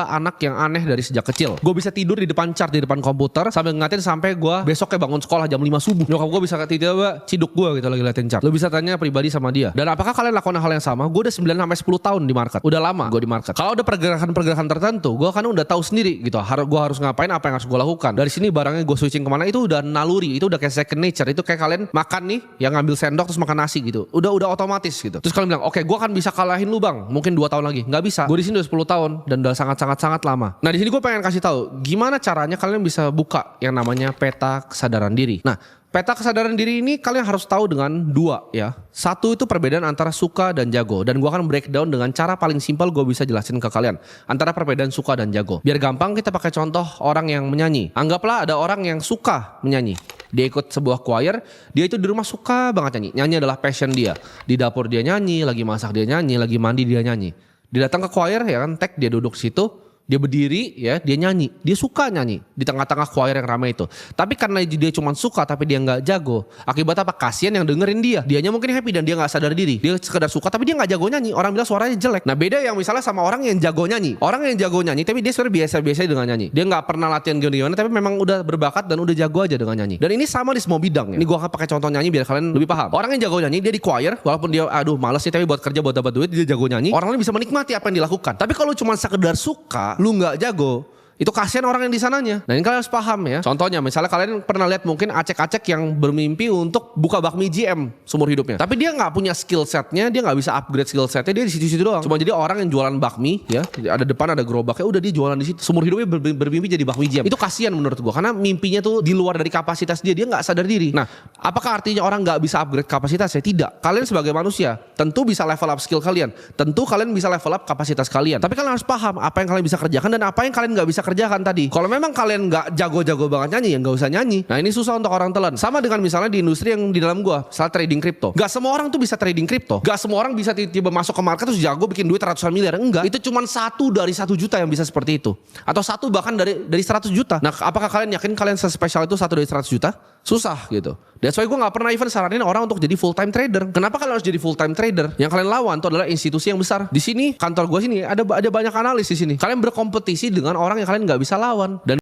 anak yang aneh dari sejak kecil. Gue bisa tidur di depan chart, di depan komputer sambil ngatin sampai gue besoknya bangun sekolah jam 5 subuh. Nyokap gue bisa tiba-tiba ciduk gue gitu lagi liatin chart. Lo bisa tanya pribadi sama dia. Dan apakah kalian lakukan hal yang sama? Gue udah 9 sampai 10 tahun di market. Udah lama gue di market. Kalau ada pergerakan-pergerakan tertentu, gue kan udah tahu sendiri gitu. Gue harus ngapain, apa yang harus gue lakukan. Dari sini barangnya gue switching kemana, itu udah naluri, itu udah kayak second nature. Itu kayak kalian makan nih, yang ngambil sendok terus makan nasi gitu. Udah otomatis gitu. Terus kalian bilang, oke, gue kan bisa kalahin lu bang, mungkin 2 tahun lagi. Nggak bisa. Gue di sini udah 10 tahun dan udah sangat lama. Nah di sini gue pengen kasih tahu gimana caranya kalian bisa buka yang namanya peta kesadaran diri. Nah peta kesadaran diri ini kalian harus tahu dengan 2 ya. Satu itu perbedaan antara suka dan jago. Dan gue akan breakdown dengan cara paling simpel gue bisa jelasin ke kalian. Antara perbedaan suka dan jago. Biar gampang kita pakai contoh orang yang menyanyi. Anggaplah ada orang yang suka menyanyi. Dia ikut sebuah choir, dia itu di rumah suka banget nyanyi. Nyanyi adalah passion dia. Di dapur dia nyanyi, lagi masak dia nyanyi, lagi mandi dia nyanyi. Dia datang ke choir ya kan, dia duduk situ. Dia berdiri ya, dia nyanyi. Dia suka nyanyi di tengah-tengah choir yang ramai itu. Tapi karena dia cuma suka tapi dia nggak jago. Akibat apa? Kasian yang dengerin dia. Dianya mungkin happy dan dia nggak sadar diri. Dia sekedar suka tapi dia nggak jago nyanyi. Orang bilang suaranya jelek. Nah beda yang misalnya sama orang yang jago nyanyi. Orang yang jago nyanyi tapi dia sebenarnya biasa-biasa dengan nyanyi. Dia nggak pernah latihan gimana tapi memang udah berbakat dan udah jago aja dengan nyanyi. Dan ini sama di semua bidang ya. Ini gue akan pakai contoh nyanyi biar kalian lebih paham. Orang yang jago nyanyi dia di choir walaupun dia males nih tapi buat kerja buat dapat duit dia jago nyanyi. Orang lain bisa menikmati apa yang dilakukan. Tapi kalau cuma sekedar suka, lu nggak jago, itu kasihan orang yang di sananya. Nah ini kalian harus paham ya. Contohnya misalnya kalian pernah lihat mungkin acek-acek yang bermimpi untuk buka bakmi GM seumur hidupnya. Tapi dia nggak punya skill setnya, dia nggak bisa upgrade skill setnya, dia di situ-situ doang. Cuma jadi orang yang jualan bakmi ya, ada depan ada gerobaknya, udah dia jualan di situ. Seumur hidupnya bermimpi jadi bakmi GM. Itu kasihan menurut gua karena mimpinya tuh di luar dari kapasitas dia nggak sadar diri. Nah apakah artinya orang nggak bisa upgrade kapasitasnya? Tidak. Kalian sebagai manusia tentu bisa level up skill kalian. Tentu kalian bisa level up kapasitas kalian. Tapi kalian harus paham apa yang kalian bisa kerjakan dan apa yang kalian nggak bisa kerjakan tadi. Kalau memang kalian nggak jago-jago banget nyanyi, ya nggak usah nyanyi. Nah ini susah untuk orang telan. Sama dengan misalnya di industri yang di dalam gua, misalnya trading kripto. Gak semua orang tuh bisa trading kripto. Gak semua orang bisa tiba-tiba masuk ke market terus jago bikin duit ratusan miliar. Enggak. Itu cuma 1 dari 1 juta yang bisa seperti itu. Atau 1 bahkan dari 100 juta. Nah apakah kalian yakin kalian sespesial itu 1 dari 100 juta? Susah gitu. That's why gue gak pernah even saranin orang untuk jadi full time trader. Kenapa kalian harus jadi full time trader? Yang kalian lawan itu adalah institusi yang besar. Di sini kantor gue sini ada banyak analis di sini. Kalian berkompetisi dengan orang yang kalian gak bisa lawan. Dan